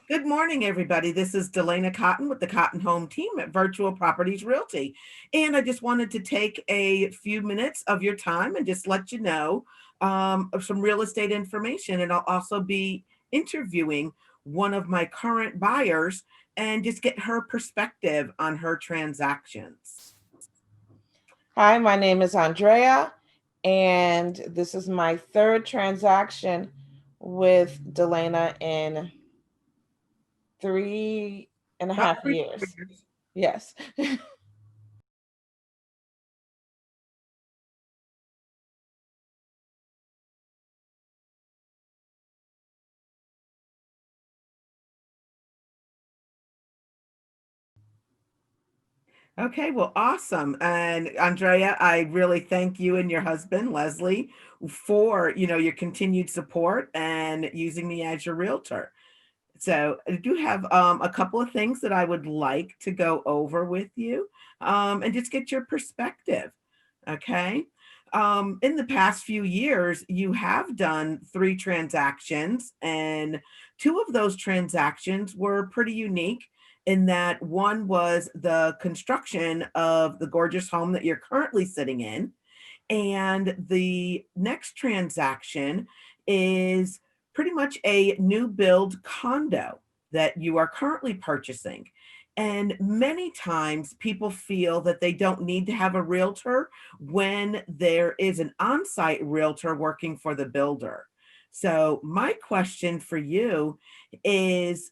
Good morning, everybody. This is Delana Cotton with the Cotton Home team at Virtual Properties Realty. And I just wanted to take a few minutes of your time and just let you know of some real estate information. And I'll also be interviewing one of my current buyers and just get her perspective on her transactions. Hi, my name is Andrea, and this is my third transaction with Delana in 3.5 About three years. years. Yes. Okay, well, awesome. And Andrea, I really thank you and your husband, Leslie, for, your continued support and using me as your realtor. So I do have a couple of things that I would like to go over with you and just get your perspective. Okay. In the past few years, you have done three transactions, and two of those transactions were pretty unique in that one was the construction of the gorgeous home that you're currently sitting in. And the next transaction is pretty much a new build condo that you are currently purchasing. And many times people feel that they don't need to have a realtor when there is an on site realtor working for the builder. So, my question for you is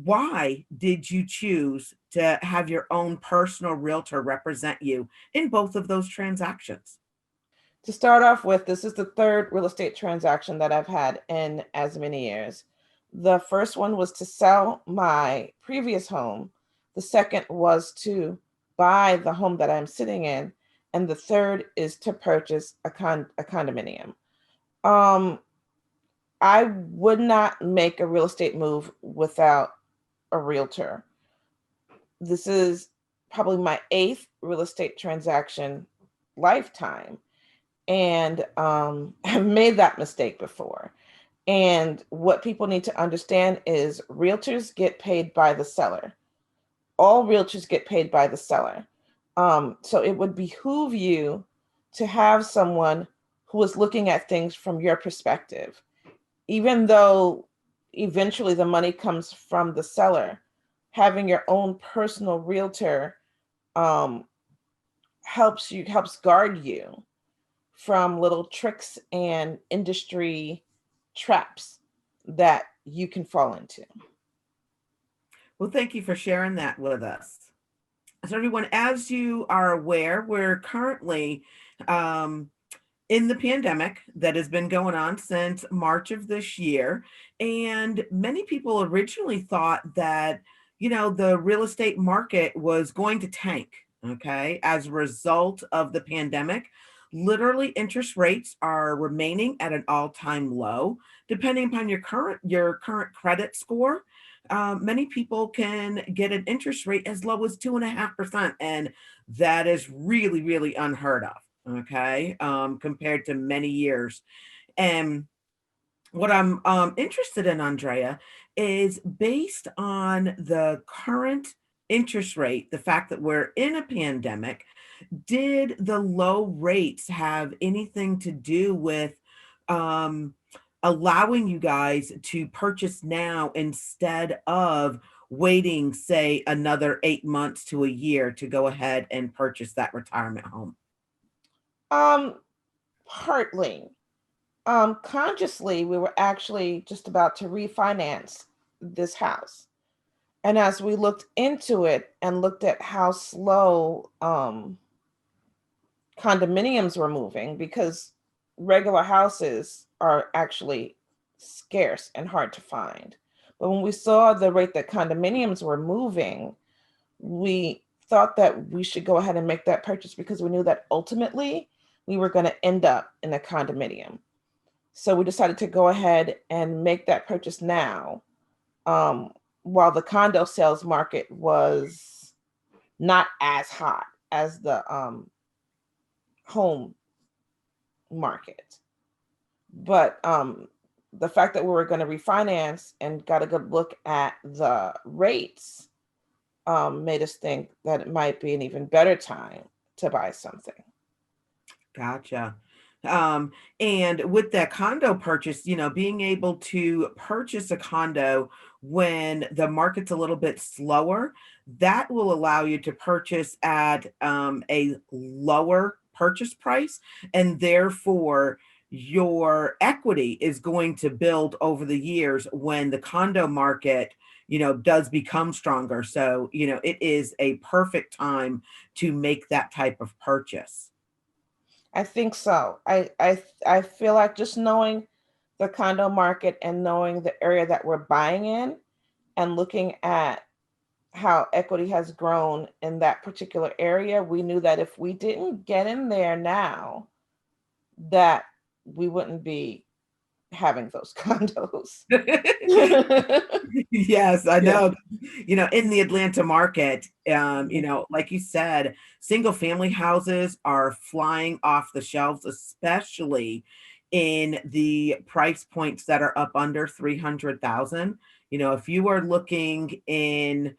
why did you choose to have your own personal realtor represent you in both of those transactions? To start off with, this is the third real estate transaction that I've had in as many years. The first one was to sell my previous home. The second was to buy the home that I'm sitting in. And the third is to purchase a condominium. Um, I would not make a real estate move without a realtor. This is probably my eighth real estate transaction lifetime. And I've made that mistake before. And what people need to understand is realtors get paid by the seller. All realtors get paid by the seller. So it would behoove you to have someone who is looking at things from your perspective, even though eventually the money comes from the seller. Having your own personal realtor um, helps guard you from little tricks and industry traps that you can fall into. Well, thank you for sharing that with us. So, everyone, as you are aware, we're currently um, in the pandemic that has been going on since March of this year. And many people originally thought that, the real estate market was going to tank, okay, as a result of the pandemic. Literally, interest rates are remaining at an all-time low. Depending upon your current credit score, many people can get an interest rate as low as 2.5%, and that is really, really unheard of. Okay, compared to many years. And what I'm interested in, Andrea, is based on the current interest rate, the fact that we're in a pandemic, did the low rates have anything to do with um, allowing you guys to purchase now instead of waiting, say, another 8 months to a year to go ahead and purchase that retirement home? Um, Partly. Consciously, we were actually just about to refinance this house. And as we looked into it and looked at how slow condominiums were moving, because regular houses are actually scarce and hard to find. But when we saw the rate that condominiums were moving, we thought that we should go ahead and make that purchase because we knew that ultimately we were going to end up in a condominium. So we decided to go ahead and make that purchase now, um, while the condo sales market was not as hot as the home market. But the fact that we were going to refinance and got a good look at the rates made us think that it might be an even better time to buy something. Gotcha. Um, and with that condo purchase, being able to purchase a condo when the market's a little bit slower, that will allow you to purchase at a lower purchase price, and therefore your equity is going to build over the years when the condo market, does become stronger. So, it is a perfect time to make that type of purchase. I think so. I feel like just knowing the condo market and knowing the area that we're buying in and looking at how equity has grown in that particular area, we knew that if we didn't get in there now, that we wouldn't be having those condos. Yes, I Yeah. know. In the Atlanta market, Mhm. like you said, single family houses are flying off the shelves, especially in the price points that are up under 300,000. If you are looking in,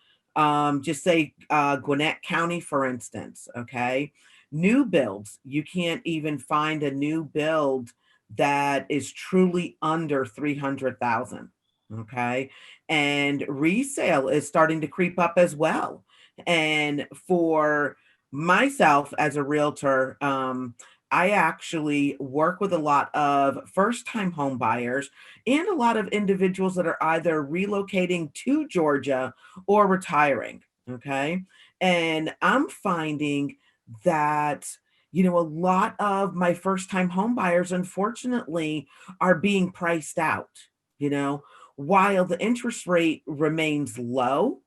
just say, Gwinnett County, for instance, okay, new builds, you can't even find a new build that is truly under 300,000. Okay. And resale is starting to creep up as well. And for myself as a realtor, I actually work with a lot of first time home buyers and a lot of individuals that are either relocating to Georgia or retiring. Okay. And I'm finding that, a lot of my first time home buyers, unfortunately, are being priced out, you know, while the interest rate remains low.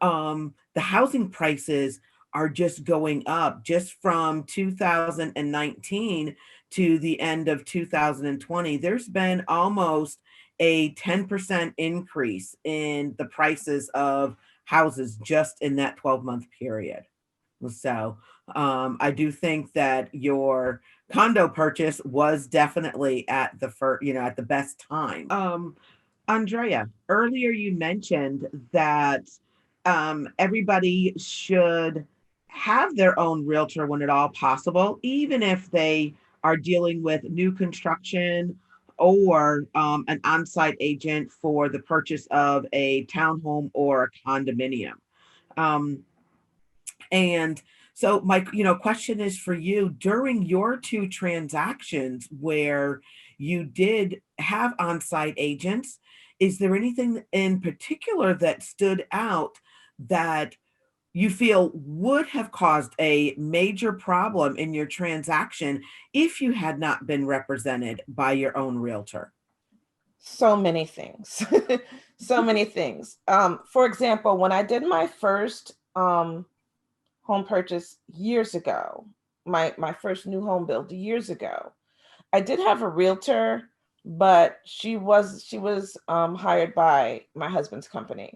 The housing prices are just going up just from 2019 to the end of 2020. There's been almost a 10% increase in the prices of houses just in that 12-month period. So I do think that your condo purchase was definitely at the first, at the best time. Andrea, earlier you mentioned that everybody should have their own realtor when at all possible, even if they are dealing with new construction or an on-site agent for the purchase of a townhome or a condominium. Um, and so my, question is for you during your two transactions where you did have on-site agents, is there anything in particular that stood out that you feel would have caused a major problem in your transaction if you had not been represented by your own realtor? So many things. So many things. For example, when I did my first home purchase years ago, my first new home build years ago, I did have a realtor, but she was hired by my husband's company.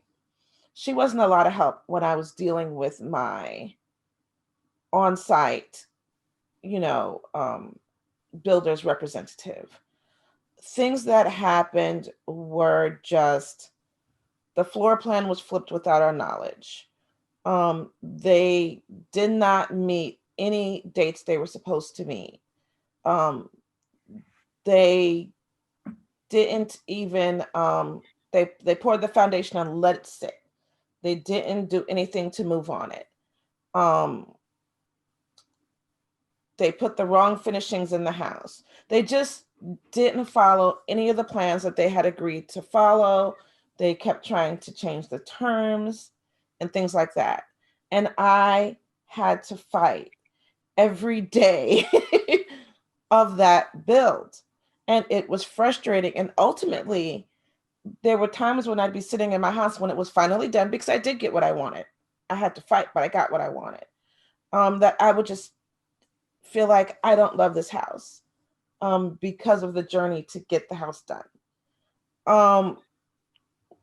She wasn't a lot of help when I was dealing with my on-site, you know, builder's representative. Things that happened were just the floor plan was flipped without our knowledge. They did not meet any dates they were supposed to meet. Um, they didn't even they poured the foundation and let it sit. They didn't do anything to move on it. Um, they put the wrong finishings in the house. They just didn't follow any of the plans that they had agreed to follow. They kept trying to change the terms and things like that. And I had to fight every day of that build. And it was frustrating. And ultimately, there were times when I'd be sitting in my house when it was finally done because I did get what I wanted. I had to fight, but I got what I wanted. That I would just feel like I don't love this house because of the journey to get the house done. Um,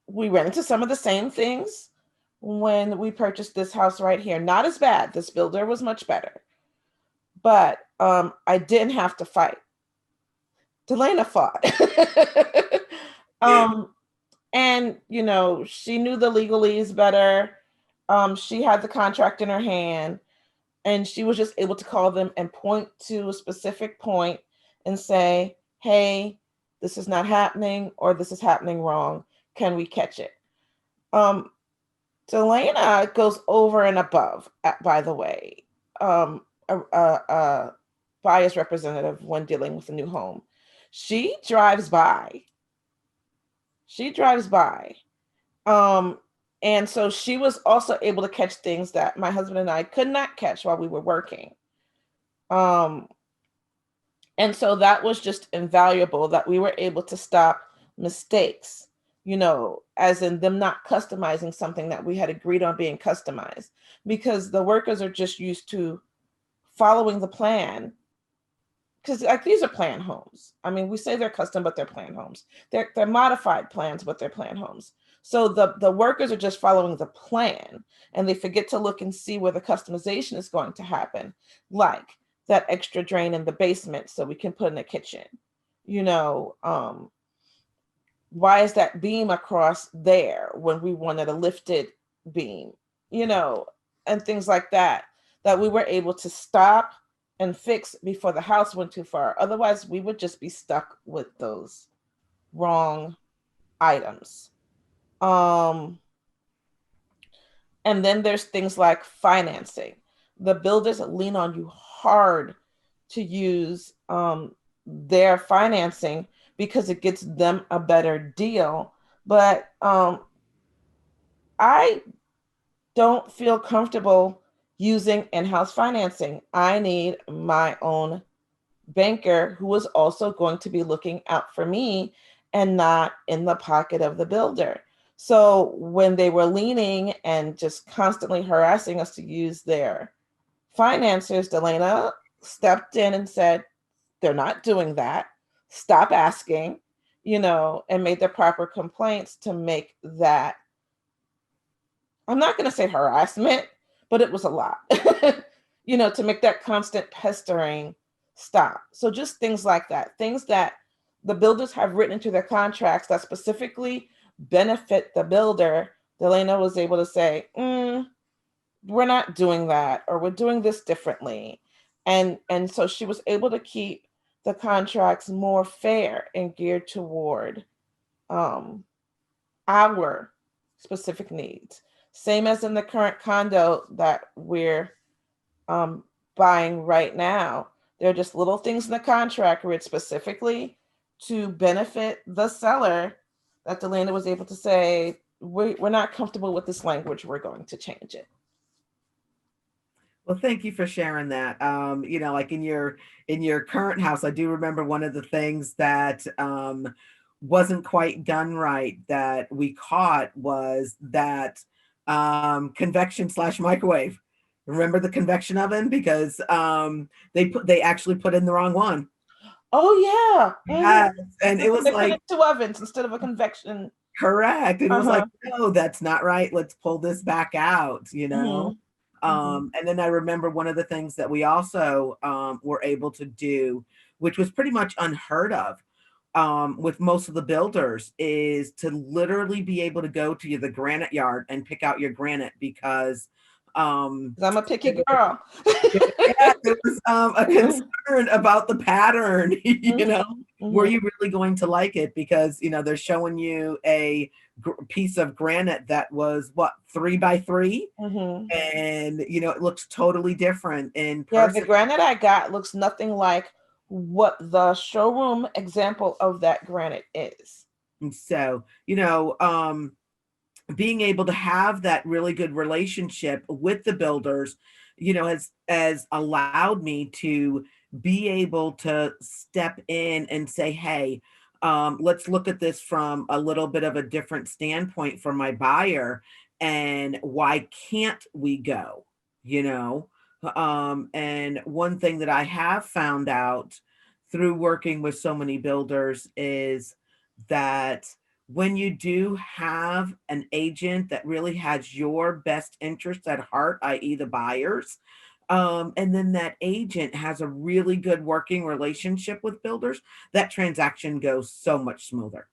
we ran into some of the same things when we purchased this house right here. Not as bad. This builder was much better, but I didn't have to fight. Delana fought. Um, and she knew the legalese better. She had the contract in her hand, and she was just able to call them and point to a specific point and say, hey, this is not happening, or this is happening wrong. Can we catch it? um Delana goes over and above, by the way, a buyer's representative when dealing with a new home. She drives by. She drives by. Um, and so she was also able to catch things that my husband and I could not catch while we were working. Um, and so that was just invaluable, that we were able to stop mistakes, as in them not customizing something that we had agreed on being customized, because the workers are just used to following the plan. Because like these are plan homes. I mean, we say they're custom, but they're plan homes. They're modified plans, but they're plan homes. So the workers are just following the plan, and they forget to look and see where the customization is going to happen, like that extra drain in the basement so we can put in a kitchen. You know, why is that beam across there when we wanted a lifted beam? You know, and things like that, that we were able to stop and fix before the house went too far. Otherwise, we would just be stuck with those wrong items. Um, and then there's things like financing. The builders lean on you hard to use their financing because it gets them a better deal. But I don't feel comfortable using in house financing. I need my own banker who is also going to be looking out for me and not in the pocket of the builder. So when they were leaning and just constantly harassing us to use their financiers, Delana stepped in and said, they're not doing that. Stop asking, and made the proper complaints to make that, I'm not going to say harassment, but it was a lot, to make that constant pestering stop. So just things like that, things that the builders have written into their contracts that specifically benefit the builder. Delana was able to say, we're not doing that, or we're doing this differently. And so she was able to keep the contracts more fair and geared toward um, our specific needs. Same as in the current condo that we're um, buying right now. There are just little things in the contract written specifically to benefit the seller that Delana was able to say, we're not comfortable with this language. We're going to change it. Well, thank you for sharing that. Like in your current house, I do remember one of the things that wasn't quite done right that we caught was that convection slash microwave. Remember the convection oven because they actually put in the wrong one. Oh yeah. Yes, and it was They put like it two ovens instead of a convection. correct, and it was like, Uh-huh. no, that's not right. Let's pull this back out. Mm-hmm. Mm-hmm. And then I remember one of the things that we also were able to do, which was pretty much unheard of with most of the builders, is to literally be able to go to the granite yard and pick out your granite because I'm a picky there was, girl. yeah, there was a concern about the pattern. Were Mm-hmm. you really going to like it? Because they're showing you a piece of granite that was what 3 by 3, Mm-hmm. and it looks totally different in Yeah, the person. granite I got looks nothing like what the showroom example of that granite is. And so being able to have that really good relationship with the builders has allowed me to be able to step in and say, hey, let's look at this from a little bit of a different standpoint for my buyer, and why can't we go you know and one thing that I have found out through working with so many builders is that when you do have an agent that really has your best interests at heart, i.e., the buyers, and then that agent has a really good working relationship with builders, that transaction goes so much smoother.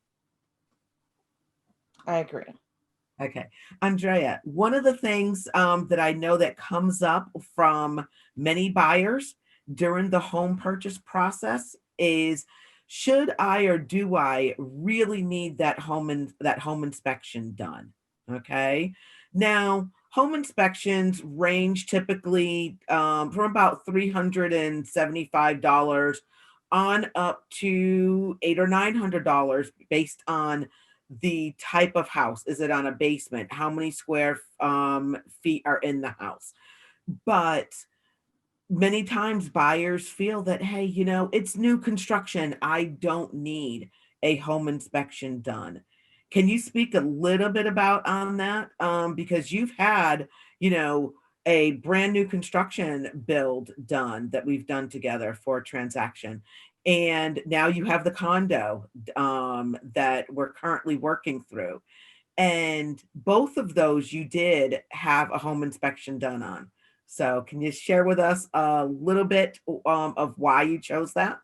I agree. Okay. Andrea, one of the things that I know that comes up from many buyers during the home purchase process is, should I or do I really need that home inspection done? Okay. Now, home inspections range typically from about $375 on up to $800 or $900 based on the type of house. Is it on a basement? How many square feet are in the house? But many times buyers feel that, hey, it's new construction. I don't need a home inspection done. Can you speak a little bit about on that? Because you've had, you know, a brand new construction build done that we've done together for a transaction. And now you have the condo that we're currently working through. And both of those you did have a home inspection done on. So, can you share with us a little bit of why you chose that?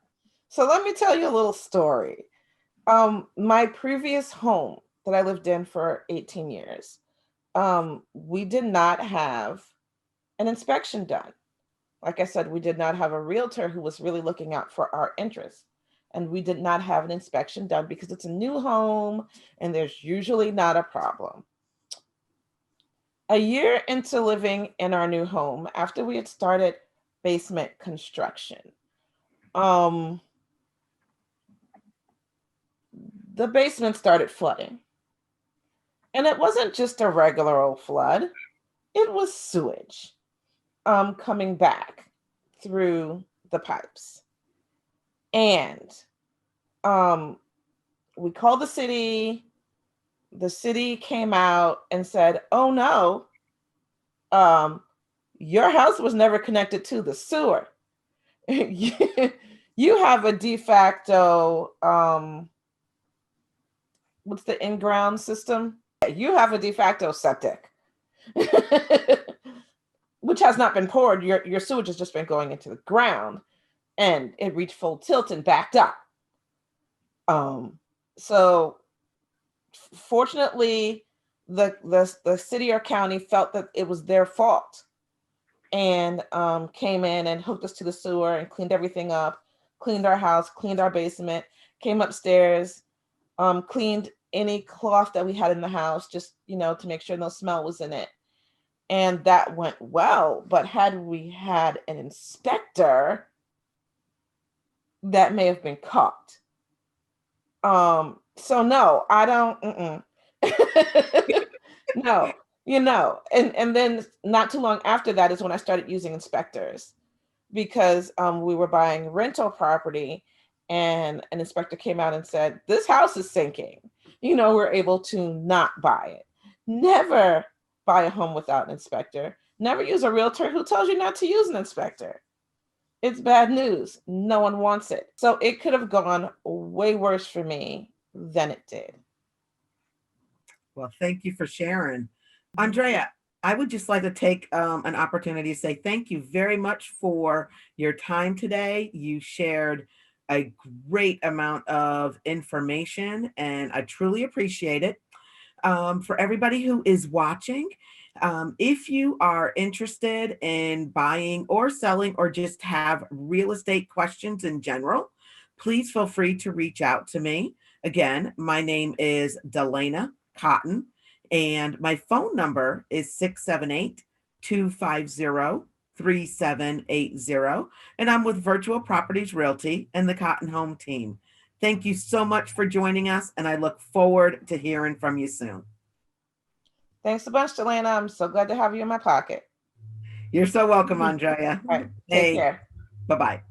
So let me tell you a little story. My previous home that I lived in for 18 years, we did not have an inspection done. Like I said, we did not have a realtor who was really looking out for our interests. And we did not have an inspection done because it's a new home and there's usually not a problem. A year into living in our new home, after we had started basement construction, um, the basement started flooding. And it wasn't just a regular old flood, it was sewage coming back through the pipes. And um, we called the city. The city came out and said, "Oh no, um, your house was never connected to the sewer. you you have a de facto what's the in-ground system? You have a de facto septic, which has not been poured. Your sewage has just been going into the ground, and it reached full tilt and backed up. So fortunately, the city or county felt that it was their fault and came in and hooked us to the sewer and cleaned everything up, cleaned our house, cleaned our basement, came upstairs, cleaned any cloth that we had in the house, just to make sure no smell was in it. And that went well. But had we had an inspector, that may have been caught. So no, I don't. No, and then not too long after that is when I started using inspectors because we were buying rental property, and an inspector came out and said, "This house is sinking." We're able to not buy it. Never buy a home without an inspector. Never use a realtor who tells you not to use an inspector. It's bad news. No one wants it. So it could have gone way worse for me than it did. Well, thank you for sharing. Andrea, I would just like to take an opportunity to say thank you very much for your time today. You shared a great amount of information, and I truly appreciate it. For everybody who is watching, if you are interested in buying or selling or just have real estate questions in general, please feel free to reach out to me. Again, my name is Delana Cotton, and my phone number is 678-250-3780. And I'm with Virtual Properties Realty and the Cotton Home team. Thank you so much for joining us, and I look forward to hearing from you soon. Thanks a bunch, Delana. I'm so glad to have you in my pocket. You're so welcome, All Andrea. right, take Hey, care. bye bye.